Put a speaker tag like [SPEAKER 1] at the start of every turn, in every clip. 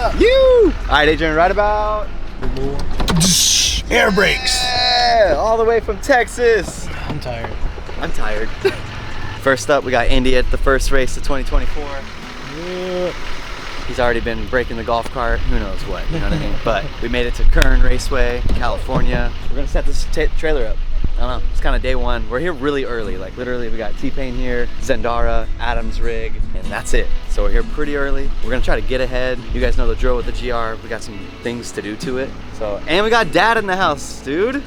[SPEAKER 1] up? You! All right, Adrian, right about.
[SPEAKER 2] Air brakes.
[SPEAKER 1] Yeah, all the way from Texas.
[SPEAKER 2] I'm tired.
[SPEAKER 1] I'm tired. First up, we got Indy at the first race of 2024.
[SPEAKER 2] Yeah.
[SPEAKER 1] He's already been breaking the golf cart, who knows what, you know what I mean? But we made it to Kern Raceway, California. We're gonna set this trailer up. I don't know, it's kind of day one. We're here really early, like literally we got T-Pain here, Zendara, Adam's rig, and that's it. So we're here pretty early. We're gonna try to get ahead. You guys know the drill with the GR. We got some things to do to it. So, and we got Dad in the house, dude.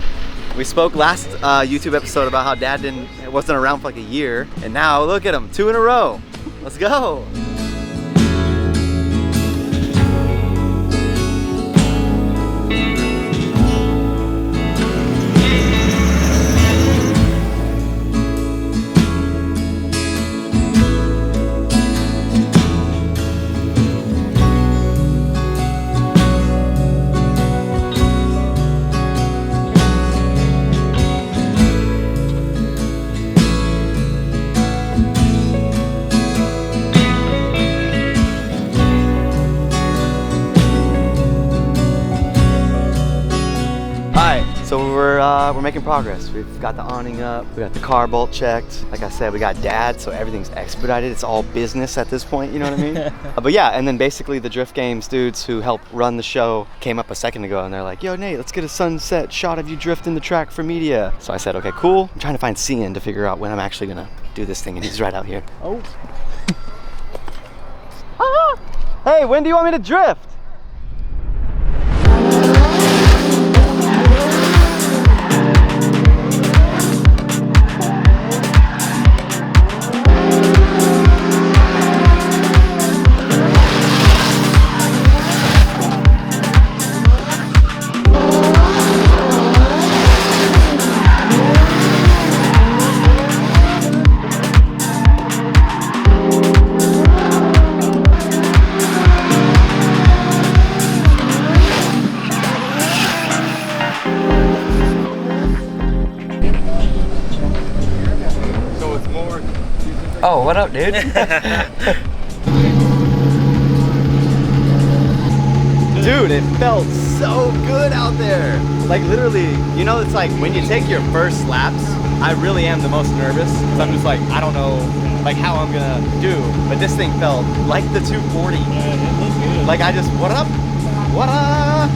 [SPEAKER 1] We spoke last YouTube episode about how Dad wasn't around for like a year, and now look at him, 2 in a row. Let's go. So we're making progress. We've got the awning up, we got the car bolt checked. Like I said, we got Dad, so everything's expedited. It's all business at this point, you know what I mean? But yeah, and then basically the Drift Games dudes who help run the show came up a second ago and they're like, yo Nate, let's get a sunset shot of you drifting the track for media. So I said, okay, cool. I'm trying to find Cian to figure out when I'm actually gonna do this thing, and he's right out here. Oh. Ah! Hey, when do you want me to drift? Oh, what up, dude? Dude, it felt so good out there. Like literally, you know, it's like when you take your first laps, I really am the most nervous because I'm just like, I don't know like how I'm gonna do. But this thing felt like the 240. Like I just, what up? What up?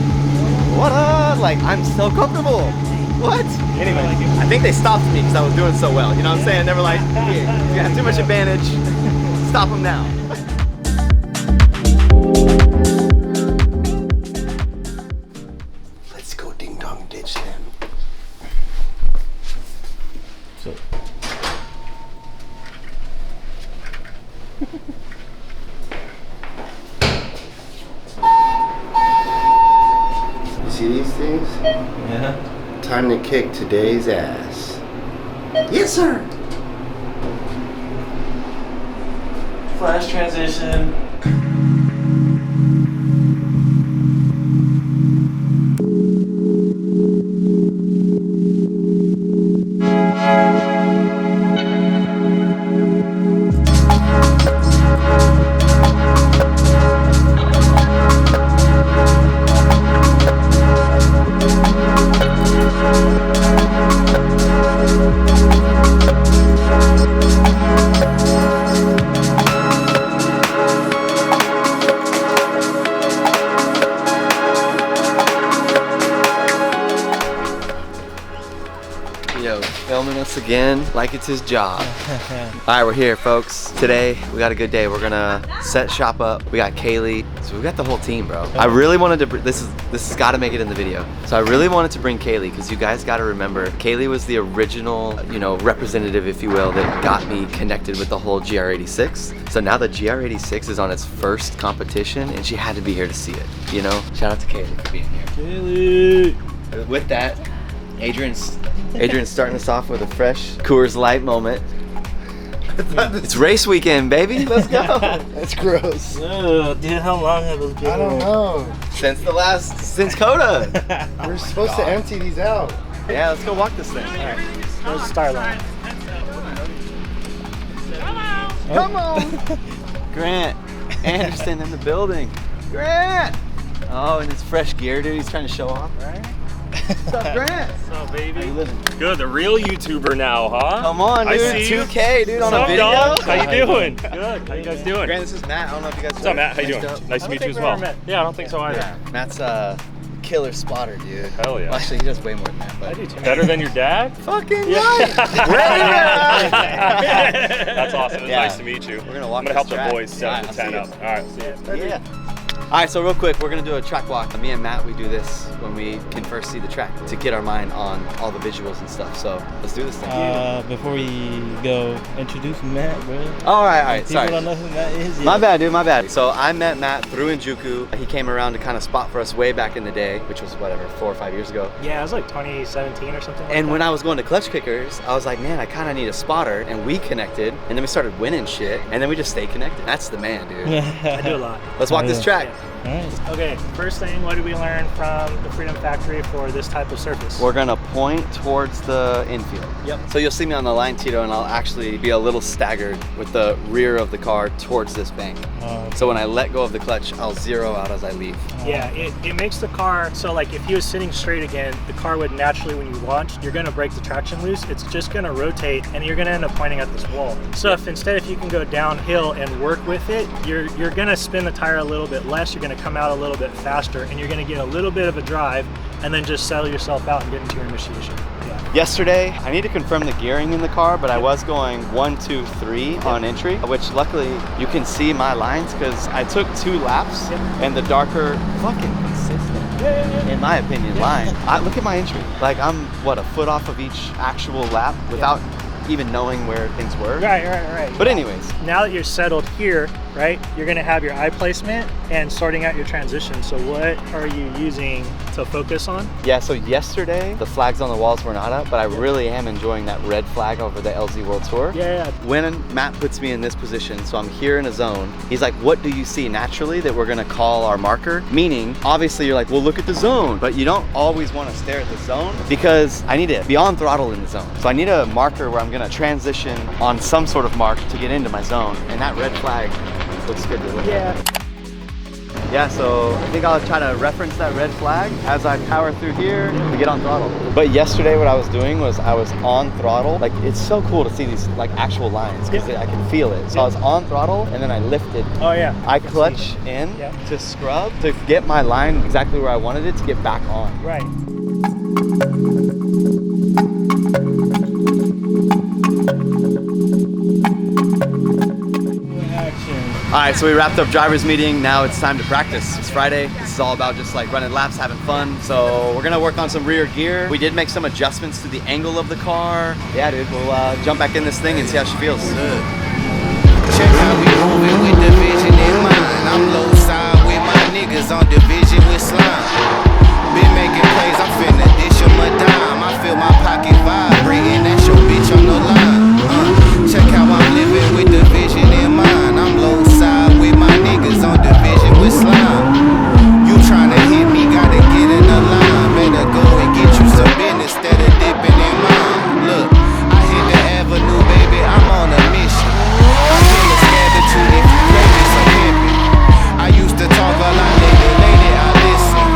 [SPEAKER 1] What up? Like I'm so comfortable. What? Anyway, I think they stopped me because I was doing so well. You know what I'm saying? They were like, here, you have too much advantage. Stop them now.
[SPEAKER 2] Let's go ding dong ditch them. So.
[SPEAKER 3] You see these things?
[SPEAKER 2] Yeah.
[SPEAKER 3] Time to kick today's ass. Yes, sir.
[SPEAKER 2] Flash transition.
[SPEAKER 1] Filming us again like it's his job. Alright, we're here, folks. Today, we got a good day. We're gonna set shop up. We got Kaylee. So we got the whole team, bro. I really wanted to, this has got to make it in the video. So I really wanted to bring Kaylee because you guys got to remember, Kaylee was the original, you know, representative, if you will, that got me connected with the whole Gr86. So now the Gr86 is on its first competition and she had to be here to see it, you know? Shout out to Kaylee for being here.
[SPEAKER 2] Kaylee.
[SPEAKER 1] With that, Adrian's starting us off with a fresh Coors Light moment. It's race weekend, baby. Let's go.
[SPEAKER 3] That's gross.
[SPEAKER 2] Oh, dude, how long have those been?
[SPEAKER 3] I don't know.
[SPEAKER 1] Since Coda.
[SPEAKER 3] We're supposed to empty these out.
[SPEAKER 1] Yeah, let's go walk this thing. All right.
[SPEAKER 2] Where's the start line?
[SPEAKER 1] Come on. Grant Anderson in the building. Grant! Oh, and it's fresh gear, dude. He's trying to show off, right? What's up, Grant?
[SPEAKER 4] What's up, baby?
[SPEAKER 1] How you living?
[SPEAKER 4] Good, the real YouTuber now, huh?
[SPEAKER 1] Come on, dude.
[SPEAKER 4] I see you.
[SPEAKER 1] 2K, dude, on
[SPEAKER 4] What's
[SPEAKER 1] a
[SPEAKER 4] up,
[SPEAKER 1] video.
[SPEAKER 4] dog? How you doing? Good. How you guys doing?
[SPEAKER 1] Grant, this is Matt. I don't know if you guys.
[SPEAKER 4] What's up, Matt? How you doing? Nice to meet you as well. Yeah, I don't think so either.
[SPEAKER 1] Yeah, Matt's a killer spotter, dude.
[SPEAKER 4] Hell yeah.
[SPEAKER 1] Well, actually, he does way more than that. But
[SPEAKER 4] I do too. Better than your dad?
[SPEAKER 1] Fucking
[SPEAKER 4] Yeah.
[SPEAKER 1] right.
[SPEAKER 4] That's awesome. It's
[SPEAKER 1] Yeah.
[SPEAKER 4] nice to meet you.
[SPEAKER 1] We're gonna walk
[SPEAKER 4] I'm gonna help
[SPEAKER 1] this
[SPEAKER 4] the
[SPEAKER 1] track.
[SPEAKER 4] boys set
[SPEAKER 1] Alright,
[SPEAKER 4] the
[SPEAKER 1] I'll
[SPEAKER 4] tent
[SPEAKER 1] see
[SPEAKER 4] up. All right, see you.
[SPEAKER 1] Yeah. All right, so real quick, we're gonna do a track walk. Me and Matt, we do this when we can first see the track to get our mind on all the visuals and stuff. So let's do this thing.
[SPEAKER 2] Before we go, introduce Matt, bro.
[SPEAKER 1] All right,
[SPEAKER 2] People
[SPEAKER 1] sorry.
[SPEAKER 2] don't know who Matt is yet.
[SPEAKER 1] My bad, dude, my bad. So I met Matt through Injuku. He came around to kind of spot for us way back in the day, which was whatever, 4 or 5 years ago.
[SPEAKER 5] Yeah, it was like 2017 or something.
[SPEAKER 1] And when I was going to Clutch Kickers, I was like, man, I kind of need a spotter. And we connected, and then we started winning shit, and then we just stayed connected. That's the man, dude.
[SPEAKER 5] I do a lot.
[SPEAKER 1] Let's walk this track.
[SPEAKER 2] Alright.
[SPEAKER 5] Okay, first thing, what did we learn from the Freedom Factory for this type of surface?
[SPEAKER 1] We're gonna point towards the infield.
[SPEAKER 5] Yep.
[SPEAKER 1] So you'll see me on the line, Tito, and I'll actually be a little staggered with the rear of the car towards this bank. So when I let go of the clutch, I'll zero out as I leave.
[SPEAKER 5] Yeah, it makes the car, so like if he was sitting straight again, the car would naturally, when you launch, you're gonna break the traction loose, it's just gonna rotate and you're gonna end up pointing at this wall. So if you can go downhill and work with it, you're gonna spin the tire a little bit less, you're gonna come out a little bit faster, and you're gonna get a little bit of a drive and then just settle yourself out and get into your initiation. Yeah.
[SPEAKER 1] Yesterday, I need to confirm the gearing in the car, but I was going 1, 2, 3 on entry, which luckily you can see my lines because I took 2 laps and the darker, fucking consistent, in my opinion, line. Look at my entry. Like I'm, what, a foot off of each actual lap without even knowing where things were.
[SPEAKER 5] Right.
[SPEAKER 1] But anyways.
[SPEAKER 5] Now that you're settled here, right, you're gonna have your eye placement and sorting out your transition. So what are you using to focus on?
[SPEAKER 1] Yeah, so yesterday, the flags on the walls were not up, but I really am enjoying that red flag over the LZ World Tour.
[SPEAKER 5] Yeah.
[SPEAKER 1] When Matt puts me in this position, so I'm here in a zone, he's like, what do you see naturally that we're gonna call our marker? Meaning, obviously you're like, well, look at the zone, but you don't always wanna stare at the zone because I need to be on throttle in the zone. So I need a marker where I'm gonna transition on some sort of mark to get into my zone, and that red flag looks good to look at. Yeah, so I think I'll try to reference that red flag as I power through here to get on throttle. But yesterday what I was doing was I was on throttle. Like it's so cool to see these like actual lines because I can feel it. So I was on throttle and then I lifted.
[SPEAKER 5] Oh yeah.
[SPEAKER 1] I clutch in to scrub to get my line exactly where I wanted it to get back on.
[SPEAKER 5] Right.
[SPEAKER 1] All right, so we wrapped up driver's meeting. Now it's time to practice. It's Friday. This is all about just like running laps, having fun. So we're gonna work on some rear gear. We did make some adjustments to the angle of the car. Yeah, dude, we'll jump back in this thing and see how she feels.
[SPEAKER 6] Check how we moving with the vision in mind. I'm low side with my niggas on division with slime. Been making plays, I'm finna dish 'em a dime. I feel my pocket vibrating, that's your bitch on the line. Check how I'm living with the vision in mind. I'm low side with my niggas on division with slime. You tryna hit me, gotta get in the line. Better go and get you some business instead of dipping in mine. Look, I hit the avenue, baby, I'm on a mission. I feel a attitude if you play this, I'm pimping. I used to talk a lot, lady, I listen.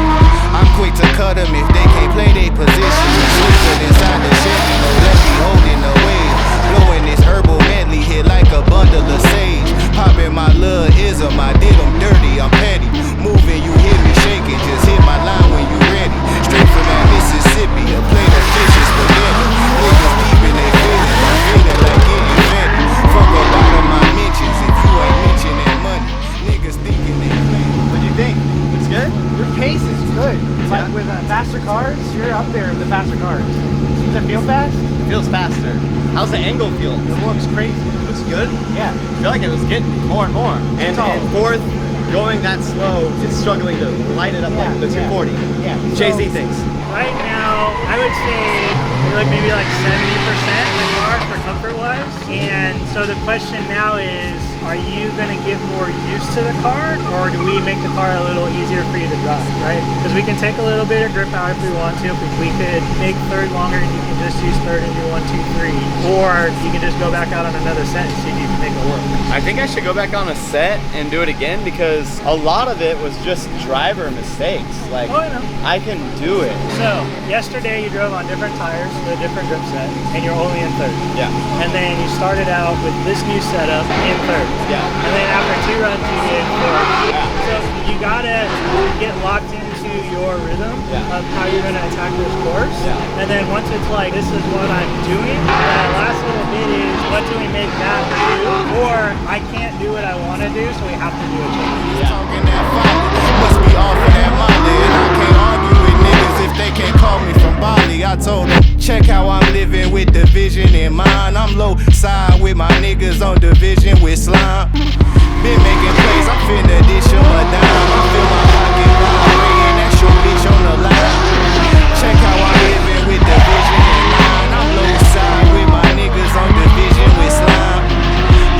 [SPEAKER 6] I'm quick to cut them if they can't play their position. Slipping inside the Chevy, no lefty holding the wave. Blowing this herbal medley hit like a bundle of sage. Popping my little ism, I did them dirty, I'm petty. Moving, you hear me shaking, just hit my line when you ready. Straight from that Mississippi, a plate of fish and spaghetti. Niggas peeping they feelings, I'm feeling like getting ready. Fuck up out of my mentions if you ain't mentioning money. Niggas thinking they play.
[SPEAKER 1] What do you think? Looks good?
[SPEAKER 5] Your pace is good. Like with faster cars, you're up there with the faster cars. Does it feel fast?
[SPEAKER 1] It feels faster. How's the angle feel?
[SPEAKER 5] It looks crazy.
[SPEAKER 1] Looks good?
[SPEAKER 5] Yeah.
[SPEAKER 1] I feel like it was getting more and more. And fourth, going that slow, it's struggling to light it up like the 240.
[SPEAKER 5] Yeah.
[SPEAKER 1] Jay-Z thinks.
[SPEAKER 5] Right now, I would say maybe like 70% in the car, work for comfort-wise. And so the question now is, are you going to get more used to the car, or do we make the car a little easier for you to drive, right? Because we can take a little bit of grip out if we want to. If we could make third longer and you can just use third and do 1, 2, 3. Or you can just go back out on another set and see if you can make it work.
[SPEAKER 1] I think I should go back on a set and do it again because a lot of it was just driver mistakes. Like,
[SPEAKER 5] Oh, I know.
[SPEAKER 1] I can do it.
[SPEAKER 5] So, yesterday you drove on different tires with a different grip set, and you're only in third.
[SPEAKER 1] Yeah.
[SPEAKER 5] And then you started out with this new setup in third.
[SPEAKER 1] Yeah.
[SPEAKER 5] And then after 2 runs you did fourth.
[SPEAKER 1] Yeah.
[SPEAKER 5] So you gotta get locked into your rhythm of how you're gonna attack this course.
[SPEAKER 1] Yeah.
[SPEAKER 5] And then once it's like, this is what I'm doing, that last little bit is, what do we make that do? Or, I can't do what I wanna do, so we have to do a change.
[SPEAKER 6] Talking that folly, must be off of that molly. And I can't argue with niggas if they can't call me from Bali. I told them, check how I'm living with the vision in mind. I'm low side with my niggas on division with slime. Been making plays, I'm finna dish 'em a dime. I feel my pocket vibrating, that's your bitch on the line. Check how I'm living with the vision in mind. I'm low side with my niggas on division with slime.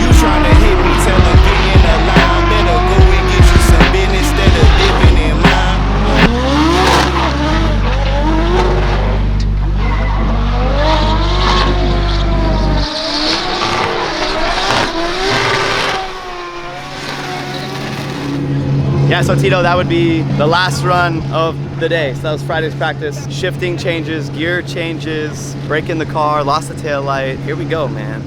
[SPEAKER 6] You tryna hit me, tell them get in the line. Better go and get you some business instead of dipping in mine.
[SPEAKER 1] Yeah, so Tito, that would be the last run of the day. So that was Friday's practice. Shifting changes, gear changes, breaking the car, lost the tail light. Here we go, man.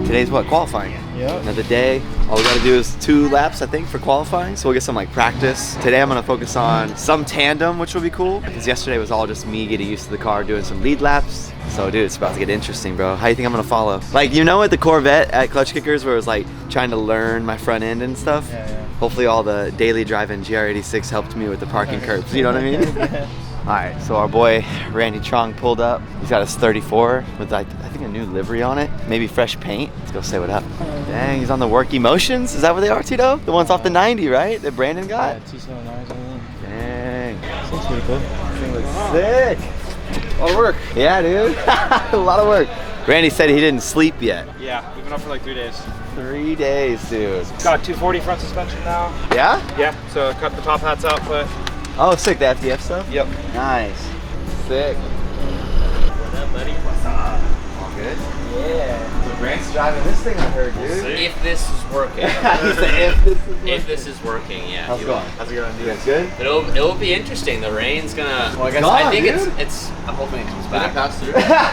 [SPEAKER 1] Today's what, qualifying?
[SPEAKER 2] Yep.
[SPEAKER 1] Another day. All we gotta do is 2 laps, I think, for qualifying. So we'll get some like practice. Today I'm gonna focus on some tandem, which will be cool. Because yesterday was all just me getting used to the car, doing some lead laps. So dude, it's about to get interesting, bro. How do you think I'm gonna follow? Like, you know, at the Corvette at Clutch Kickers where it was like trying to learn my front end and stuff?
[SPEAKER 2] Yeah.
[SPEAKER 1] Hopefully all the daily driving Gr86 helped me with the parking curbs, you know what I mean? All right, so our boy Randy Trong pulled up. He's got his 34 with like, I think a new livery on it, maybe fresh paint. Let's go say what up. Dang, he's on the work emotions. Is that what they are, Tito? The ones off the 90, right? That Brandon got?
[SPEAKER 2] Yeah, 279s, I think.
[SPEAKER 1] Dang.
[SPEAKER 2] Seems pretty cool.
[SPEAKER 1] Thing looks sick. A lot of work. Yeah, dude. A lot of work. Randy said he didn't sleep yet.
[SPEAKER 7] Yeah, we've been up for like 3 days.
[SPEAKER 1] 3 days, dude.
[SPEAKER 7] Got 240 front suspension now.
[SPEAKER 1] Yeah?
[SPEAKER 7] Yeah, so cut the top hats out, but
[SPEAKER 1] Oh, sick. The FDF stuff?
[SPEAKER 7] yep.
[SPEAKER 1] Nice. Sick.
[SPEAKER 7] What up, buddy? What's up?
[SPEAKER 1] All good? Yeah. Grant's driving this thing, I heard, dude.
[SPEAKER 8] If this is working.
[SPEAKER 1] He said if this is working.
[SPEAKER 8] If this is working, yeah.
[SPEAKER 1] How's it going? How's it going? You guys good?
[SPEAKER 8] It'll be interesting. The rain's gonna. Well, I guess
[SPEAKER 1] gone,
[SPEAKER 8] I think
[SPEAKER 1] dude.
[SPEAKER 8] it's. I'm hoping it comes back.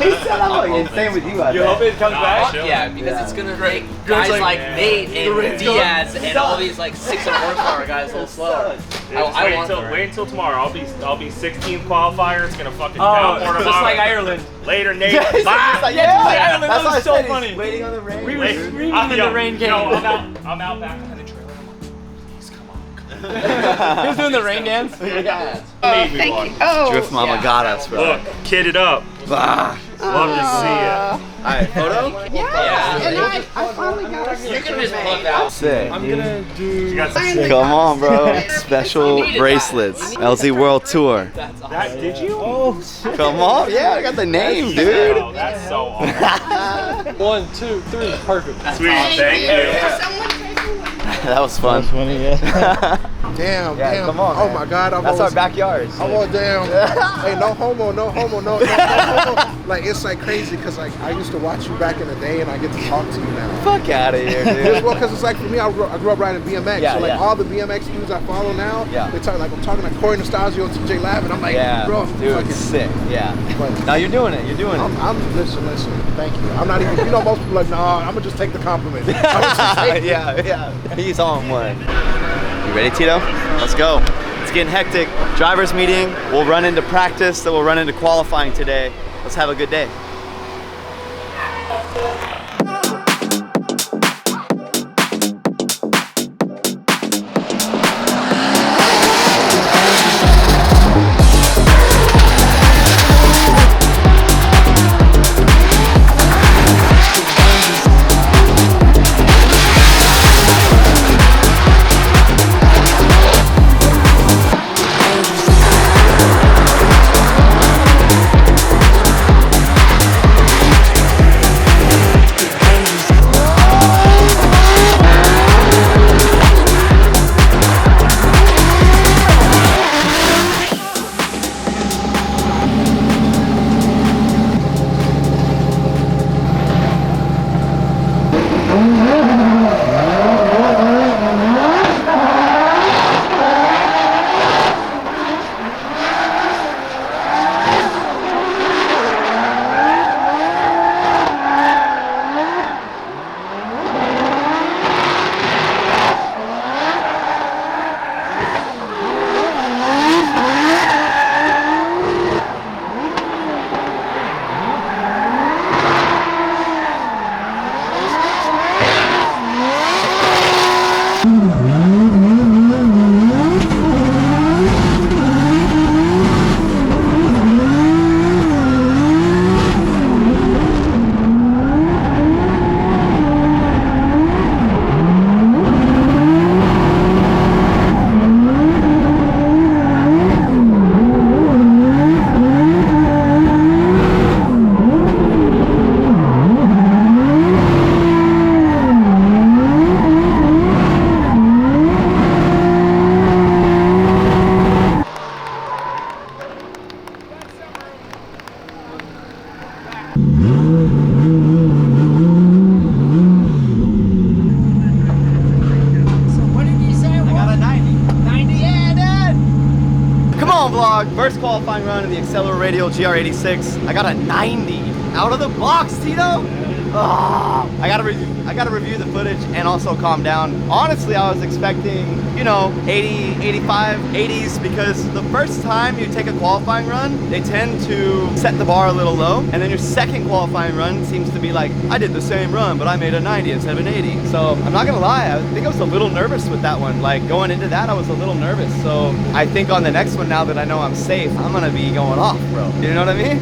[SPEAKER 1] he said I'm like insane with you.
[SPEAKER 7] You hope it comes back?
[SPEAKER 8] Fuck yeah, because it's gonna make
[SPEAKER 7] Grant's
[SPEAKER 8] guys like
[SPEAKER 7] like,
[SPEAKER 8] Nate and
[SPEAKER 7] rain's
[SPEAKER 8] Diaz
[SPEAKER 1] going.
[SPEAKER 8] and all these like 600 horsepower guys a little slower.
[SPEAKER 4] Wait until tomorrow. I'll be 16th qualifier. It's gonna fucking
[SPEAKER 7] Oh,
[SPEAKER 4] downpour tomorrow.
[SPEAKER 7] just like Ireland.
[SPEAKER 4] Later, Nate.
[SPEAKER 1] Yeah, he's
[SPEAKER 4] Bye.
[SPEAKER 1] like,
[SPEAKER 7] Yeah, like
[SPEAKER 1] yeah.
[SPEAKER 7] Ireland,
[SPEAKER 1] That's
[SPEAKER 7] that was
[SPEAKER 1] what I
[SPEAKER 7] so
[SPEAKER 1] said.
[SPEAKER 7] funny.
[SPEAKER 1] He's waiting on the rain.
[SPEAKER 7] We were
[SPEAKER 4] Wait,
[SPEAKER 7] screaming when the rain came.
[SPEAKER 4] I'm out back behind the trailer. Please come on.
[SPEAKER 7] He was doing the rain dance.
[SPEAKER 1] Yeah.
[SPEAKER 4] Thank you.
[SPEAKER 1] Drift Mama got us, bro.
[SPEAKER 4] Look, kid it up.
[SPEAKER 1] Bah.
[SPEAKER 4] Love to see it.
[SPEAKER 1] All right, photo.
[SPEAKER 8] Yeah.
[SPEAKER 9] And I finally got a
[SPEAKER 8] You can just plug out.
[SPEAKER 1] Sick.
[SPEAKER 7] I'm
[SPEAKER 1] dude.
[SPEAKER 7] gonna do.
[SPEAKER 4] You got some
[SPEAKER 1] Come on, bro. Special bracelets. LZ World Tour.
[SPEAKER 4] that? Did you?
[SPEAKER 7] Oh shit.
[SPEAKER 1] Come on. Yeah, I got the name, dude.
[SPEAKER 4] Oh, that's so awesome.
[SPEAKER 7] 1, 2, 3, perfect.
[SPEAKER 4] Sweet, thank you.
[SPEAKER 9] someone taking one.
[SPEAKER 1] That was fun.
[SPEAKER 2] That's funny, yeah.
[SPEAKER 10] Damn,
[SPEAKER 1] Yeah,
[SPEAKER 10] damn.
[SPEAKER 1] come on,
[SPEAKER 10] Oh
[SPEAKER 1] man.
[SPEAKER 10] my God,
[SPEAKER 1] That's our backyard.
[SPEAKER 10] I'm all damn. Hey, no homo, no homo, no homo. Like, it's like crazy because like I used to watch you back in the day and I get to talk to you now.
[SPEAKER 1] Fuck out of here,
[SPEAKER 10] It's
[SPEAKER 1] dude.
[SPEAKER 10] well, because it's like for me, I grew up riding BMX.
[SPEAKER 1] Yeah,
[SPEAKER 10] so like
[SPEAKER 1] yeah.
[SPEAKER 10] all the BMX dudes I follow now,
[SPEAKER 1] Yeah.
[SPEAKER 10] they talk like I'm talking like Corey Nostalgia and TJ Lavin. I'm like,
[SPEAKER 1] Yeah,
[SPEAKER 10] bro,
[SPEAKER 1] dude,
[SPEAKER 10] fucking
[SPEAKER 1] sick. Yeah.
[SPEAKER 10] But-
[SPEAKER 1] No, you're doing it. You're doing it.
[SPEAKER 10] I'm listen. Thank you. I'm not even. You know, most people are like, nah. I'm gonna just take the compliment. I'm just take it.
[SPEAKER 1] yeah. He's on one. You ready, Tito? Let's go. It's getting hectic. Drivers meeting. We'll run into practice, then we'll run into qualifying today. Let's have a good day. vlog. First qualifying run in the Accelera Radial Gr86. I got a 90 out of the box, Tito. Oh, I gotta review the footage and also calm down. Honestly, I was expecting, you know, 80, 85, 80s, because the first time you take a qualifying run, they tend to set the bar a little low, and then your second qualifying run seems to be like, I did the same run, but I made a 90 instead of an 80. So I'm not gonna lie, I think I was a little nervous with that one. Like going into that, I was a little nervous. So I think on the next one, now that I know I'm safe, I'm gonna be going off, bro. You know what I mean?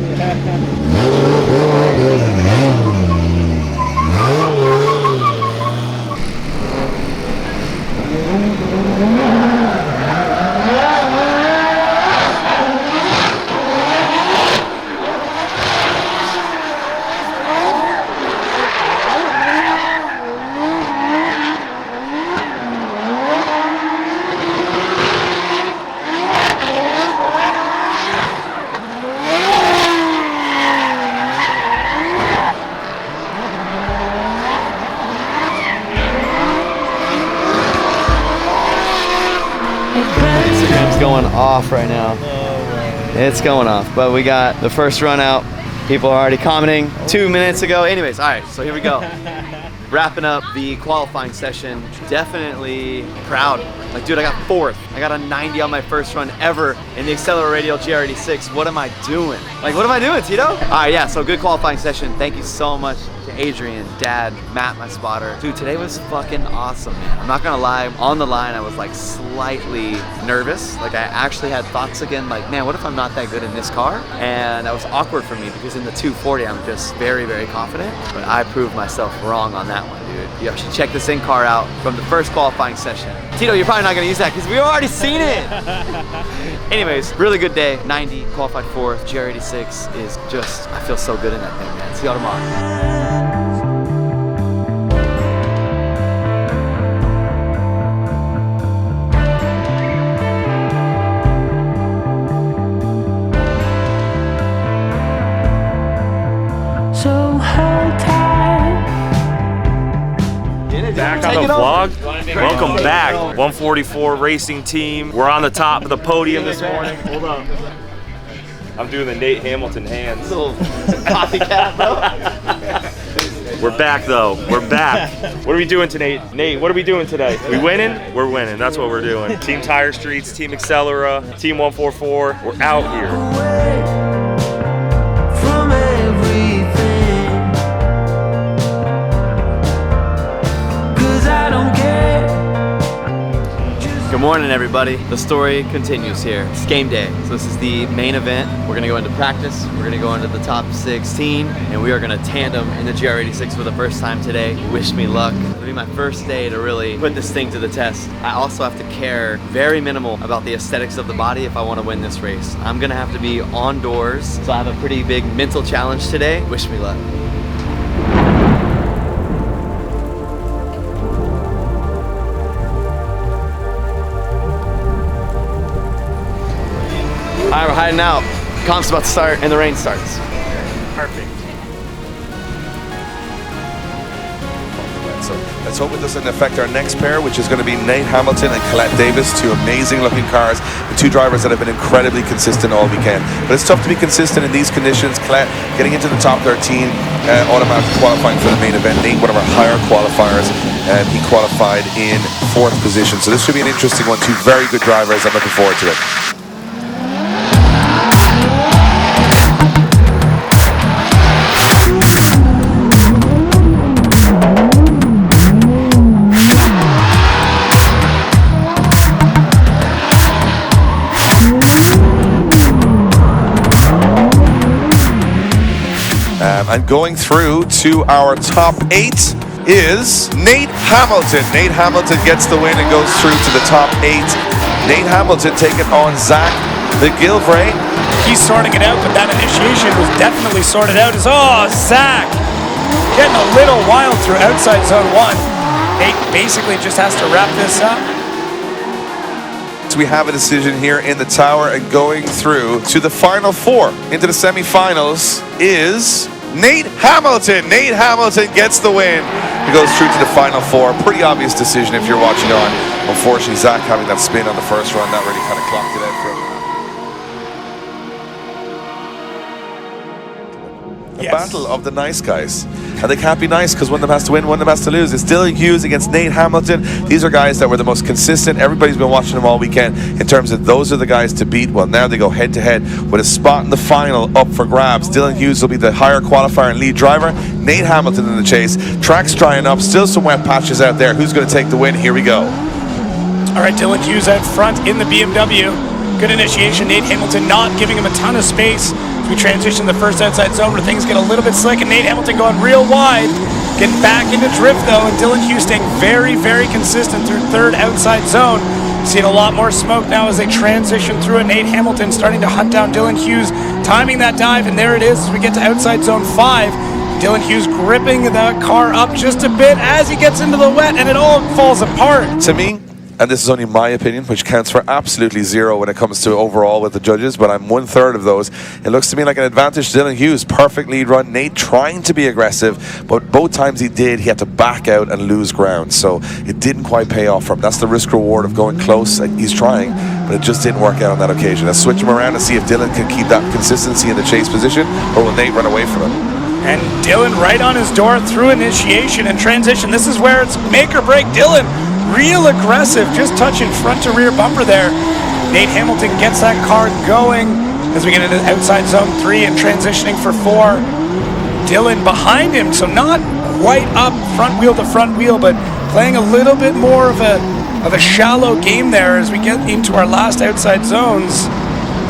[SPEAKER 1] Instagram's going off right now. It's going off, but we got the first run out. People are already commenting 2 minutes ago. Anyways, all right, so here we go. Wrapping up the qualifying session. Definitely proud. Like, dude, I got 4th. I got a 90 on my first run ever in the Accelera Radial Gr86. What am I doing? Like, what am I doing, Tito? All right, yeah, so good qualifying session. Thank you so much to Adrian, Dad, Matt, my spotter. Dude, today was fucking awesome, man. I'm not gonna lie, on the line, I was like slightly nervous. Like, I actually had thoughts again, like, man, what if I'm not that good in this car? And that was awkward for me because in the 240, I'm just very, very confident. But I proved myself wrong on that one, dude. You should check this in-car out from the first qualifying session. Tito, you're probably not gonna use that because we've already seen it. Anyways, really good day. 90, qualified 4th, Gr86 is just, I feel so good in that thing, man. See y'all tomorrow.
[SPEAKER 4] Back on the vlog. Welcome back, 144 racing team. We're on the top of the podium this morning. Hold up. I'm doing the Nate Hamilton hands.
[SPEAKER 1] Little copycat, bro.
[SPEAKER 4] We're back though. We're back. What are we doing today, Nate? What are we doing today? We winning? We're winning. That's what we're doing. Team Tire Streets, Team Accelera, Team 144. We're out here.
[SPEAKER 1] Good morning, everybody. The story continues here. It's game day. So this is the main event. We're gonna go into practice. We're gonna go into the top 16, and we are gonna tandem in the Gr86 for the first time today. Wish me luck. It'll be my first day to really put this thing to the test. I also have to care very minimal about the aesthetics of the body if I wanna win this race. I'm gonna have to be on doors, so I have a pretty big mental challenge today. Wish me luck. All right, we're hiding out. Comp's about to start and the rain starts.
[SPEAKER 5] Perfect.
[SPEAKER 11] So let's hope it doesn't affect our next pair, which is going to be Nate Hamilton and Colette Davis, 2 amazing looking cars, and 2 drivers that have been incredibly consistent all weekend. But it's tough to be consistent in these conditions. Colette getting into the top 13, automatically qualifying for the main event. Nate, one of our higher qualifiers, and he qualified in 4th position. So this should be an interesting one. 2 very good drivers. I'm looking forward to it. And going through to our top 8 is Nate Hamilton. Nate Hamilton gets the win and goes through to the top 8. Nate Hamilton taking on Zach McGilvray.
[SPEAKER 12] He's sorting it out, but that initiation was definitely sorted out. Zach getting a little wild through outside zone 1. Nate basically just has to wrap this up.
[SPEAKER 11] So we have a decision here in the tower, and going through to the final 4 into the semifinals is Nate Hamilton. Nate Hamilton gets the win. He goes through to the final 4. Pretty obvious decision if you're watching on. Unfortunately, Zach having that spin on the first run, that really kind of clocked it out for him. The battle of the nice guys. And they can't be nice because one of them has to win, one of them has to lose. It's Dylan Hughes against Nate Hamilton. These are guys that were the most consistent. Everybody's been watching them all weekend in terms of those are the guys to beat. Well, now they go head to head with a spot in the final up for grabs. Dylan Hughes will be the higher qualifier and lead driver. Nate Hamilton in the chase. Track's drying up. Still some wet patches out there. Who's going to take the win? Here we go.
[SPEAKER 12] All right, Dylan Hughes out front in the BMW. Good initiation. Nate Hamilton not giving him a ton of space. We transition the first outside zone where things get a little bit slick, and Nate Hamilton going real wide, getting back into drift though, and Dylan Hughes staying very, very consistent through third outside zone. Seeing a lot more smoke now as they transition through it. Nate Hamilton starting to hunt down Dylan Hughes, timing that dive, and there it is as we get to outside zone 5. Dylan Hughes gripping the car up just a bit as he gets into the wet, and it all falls apart.
[SPEAKER 11] To me, and this is only my opinion, which counts for absolutely zero when it comes to overall with the judges, but I'm 1/3 of those. It looks to me like an advantage to Dylan Hughes. Perfect lead run. Nate trying to be aggressive, but both times he did, he had to back out and lose ground. So it didn't quite pay off for him. That's the risk reward of going close. He's trying, but it just didn't work out on that occasion. Let's switch him around and see if Dylan can keep that consistency in the chase position, or will Nate run away from him?
[SPEAKER 12] And Dylan right on his door through initiation and transition. This is where it's make or break. Dylan real aggressive, just touching front to rear bumper there. Nate Hamilton gets that car going as we get into outside zone 3 and transitioning for 4. Dylan behind him, so not quite up front wheel to front wheel, but playing a little bit more of a shallow game there as we get into our last outside zones.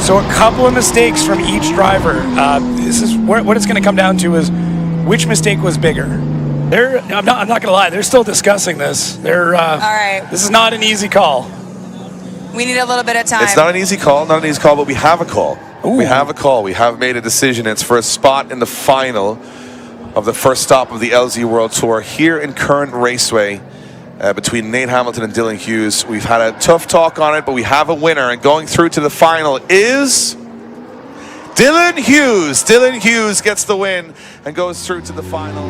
[SPEAKER 12] So a couple of mistakes from each driver. This is what it's going to come down to is which mistake was bigger. I'm not going to lie. They're still discussing this. All
[SPEAKER 13] right.
[SPEAKER 12] This is not an easy call.
[SPEAKER 13] We need a little bit of time.
[SPEAKER 11] It's not an easy call, but we have a call. Ooh. We have a call. We have made a decision. It's for a spot in the final of the first stop of the LZ World Tour here in Current Raceway between Nate Hamilton and Dylan Hughes. We've had a tough talk on it, but we have a winner, and going through to the final is Dylan Hughes. Dylan Hughes gets the win and goes through to the final.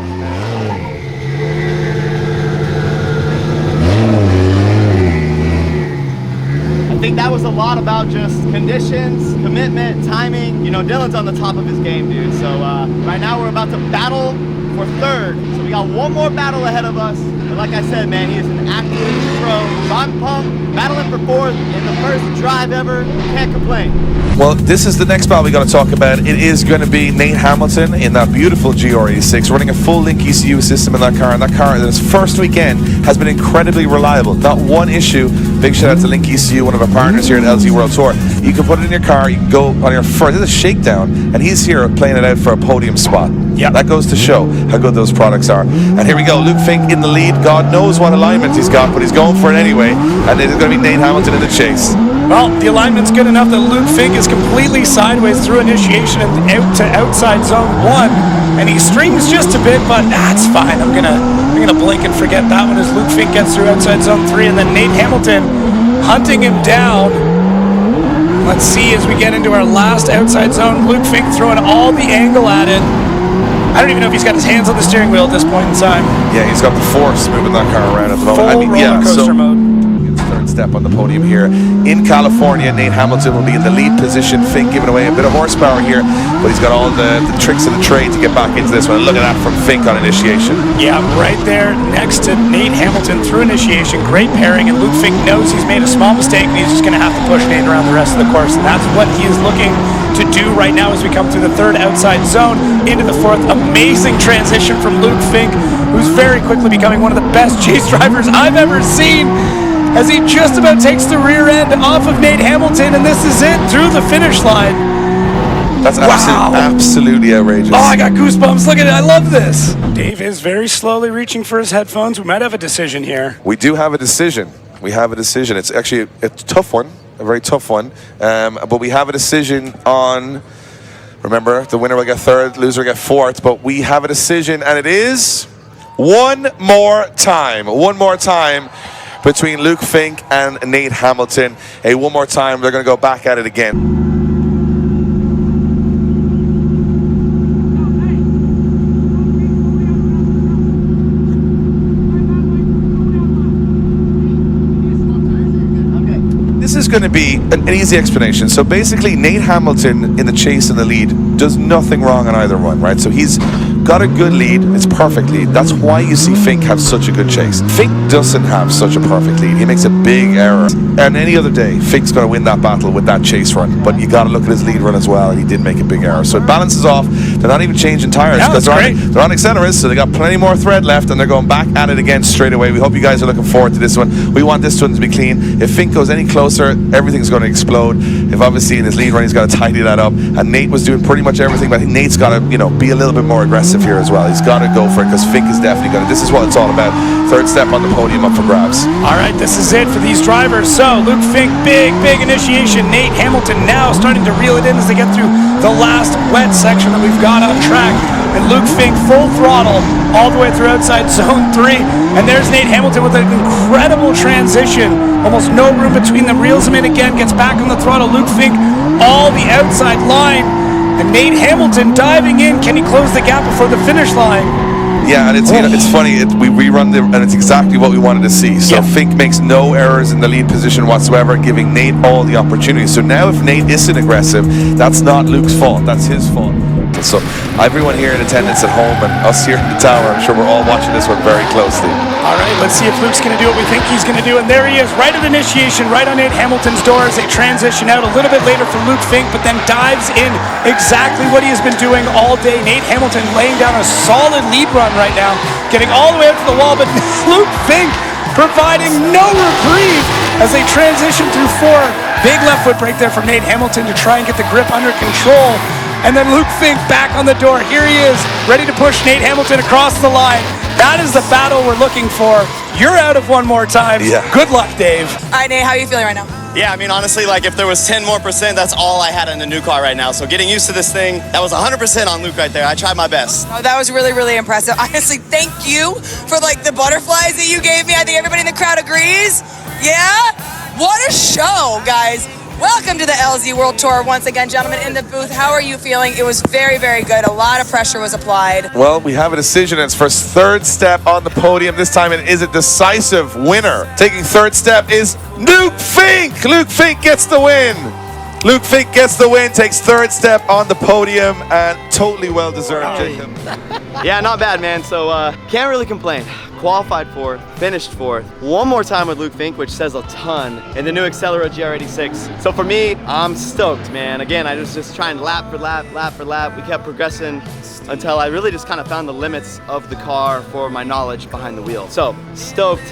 [SPEAKER 1] I think that was a lot about just conditions, commitment, timing. You know, Dylan's on the top of his game, dude. So right now we're about to battle for 3rd. So we got one more battle ahead of us. But like I said, man, he is an absolute pro. So I'm pumped, battling for 4th in the first drive ever. Can't complain.
[SPEAKER 11] Well, this is the next battle we got to talk about. It is going to be Nate Hamilton in that beautiful Gr86, running a full Link ECU system in that car. And that car in its first weekend has been incredibly reliable. Not one issue. Big shout out to Link ECU, one of our partners here at LZ World Tour. You can put it in your car, you can go on your first, this is a shakedown, and he's here playing it out for a podium spot. Yeah, that goes to show how good those products are. And here we go, Luke Fink in the lead. God knows what alignment he's got, but he's going for it anyway. And it's going to be Nate Hamilton in the chase.
[SPEAKER 12] Well, the alignment's good enough that Luke Fink is completely sideways through initiation and out to outside zone 1, and he strings just a bit, but that's fine. I'm gonna blink and forget that one as Luke Fink gets through outside zone 3, and then Nate Hamilton hunting him down. Let's see as we get into our last outside zone. Luke Fink throwing all the angle at it. I don't even know if he's got his hands on the steering wheel at this point in time.
[SPEAKER 11] Yeah, he's got the force moving that car around at the moment.
[SPEAKER 12] Full roller coaster mode.
[SPEAKER 11] Third step on the podium here in California. Nate Hamilton will be in the lead position. Fink giving away a bit of horsepower here, but he's got all the tricks of the trade to get back into this one. Look at that from Fink on initiation.
[SPEAKER 12] Yeah, right there next to Nate Hamilton through initiation. Great pairing, and Luke Fink knows he's made a small mistake, and he's just going to have to push Nate around the rest of the course, and that's what he is looking to do right now as we come through the 3rd outside zone into the 4th. Amazing transition from Luke Fink, who's very quickly becoming one of the best chase drivers I've ever seen, as he just about takes the rear end off of Nate Hamilton, and this is it through the finish line.
[SPEAKER 11] That's absolutely outrageous.
[SPEAKER 12] Oh, I got goosebumps. Look at it. I love this. Dave is very slowly reaching for his headphones. We might have a decision here.
[SPEAKER 11] We do have a decision. We have a decision. It's actually a tough one, a very tough one. But we have a decision on, remember, the winner will get 3rd, loser will get 4th, but we have a decision, and it is one more time between Luke Fink and Nate Hamilton. One more time, they're going to go back at it again. This is going to be an easy explanation. So basically, Nate Hamilton in the chase and the lead does nothing wrong on either one, right? So he's got a good lead. It's perfect lead. That's why you see Fink have such a good chase. Fink doesn't have such a perfect lead. He makes a big error. And any other day, Fink's going to win that battle with that chase run. But you got to look at his lead run as well. He did make a big error. So it balances off. They're not even changing tires because they're on accelerators, so they got plenty more thread left, and they're going back at it again straight away. We hope you guys are looking forward to this one. We want this one to be clean. If Fink goes any closer, everything's going to explode. If obviously in his lead run he's got to tidy that up, and Nate was doing pretty much everything, but I think Nate's got to, you know, be a little bit more aggressive here as well. He's got to go for it because Fink is definitely going to. This is what it's all about. Third step on the podium up for grabs.
[SPEAKER 12] All right, this is it for these drivers. So Luke Fink, big initiation. Nate Hamilton now starting to reel it in as they get through the last wet section that we've got on track. And Luke Fink full throttle all the way through outside zone 3. And there's Nate Hamilton with an incredible transition. Almost no room between them. Reels him in again, gets back on the throttle. Luke Fink all the outside line. And Nate Hamilton diving in. Can he close the gap before the finish line?
[SPEAKER 11] Yeah, and it's, you know, it's funny. We rerun and it's exactly what we wanted to see. So Fink makes no errors in the lead position whatsoever, giving Nate all the opportunities. So now if Nate isn't aggressive, that's not Luke's fault. That's his fault. So everyone here in attendance at home and us here in the tower, I'm sure we're all watching this one very closely.
[SPEAKER 12] All right, let's see if Luke's going to do what we think he's going to do. And there he is, right at initiation, right on Nate Hamilton's door as they transition out a little bit later for Luke Fink, but then dives in exactly what he has been doing all day. Nate Hamilton laying down a solid lead run right now, getting all the way out to the wall, but Luke Fink providing no reprieve as they transition through 4. Big left foot brake there from Nate Hamilton to try and get the grip under control. And then Luke Fink back on the door. Here he is, ready to push Nate Hamilton across the line. That is the battle we're looking for. You're out of one more time.
[SPEAKER 11] Yeah.
[SPEAKER 12] Good luck, Dave.
[SPEAKER 13] All right, Nate, how are you feeling right now?
[SPEAKER 14] Yeah, I mean, honestly, like if there was 10 more %, that's all I had in the new car right now. So getting used to this thing, that was 100% on Luke right there. I tried my best.
[SPEAKER 13] Oh, that was really impressive. Honestly, thank you for like the butterflies that you gave me. I think everybody in the crowd agrees. Yeah? What a show, guys. Welcome to the LZ World Tour once again, gentlemen, in the booth. How are you feeling? It was very good. A lot of pressure was applied.
[SPEAKER 11] Well, we have a decision. It's for third step on the podium. This time it is a decisive winner. Taking third step is Luke Fink. Luke Fink gets the win. Luke Fink gets the win, takes third step on the podium, and totally well deserved, Jacob.
[SPEAKER 1] Yeah, not bad, man. So can't really complain. Qualified 4th, finished 4th. One more time with Luke Fink, which says a ton, in the new Accelera Gr86. So for me, I'm stoked, man. Again, I was just trying lap for lap. We kept progressing until I really just kind of found the limits of the car for my knowledge behind the wheel. So stoked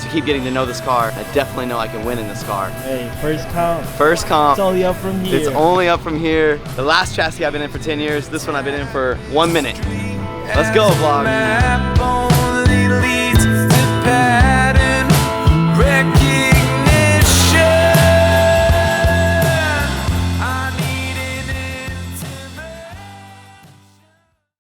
[SPEAKER 1] to keep getting to know this car. I definitely know I can win in this car.
[SPEAKER 2] Hey, first comp.
[SPEAKER 1] First comp.
[SPEAKER 2] It's only up from here.
[SPEAKER 1] It's only up from here. The last chassis I've been in for 10 years. This one I've been in for 1 minute. Let's go, vlog.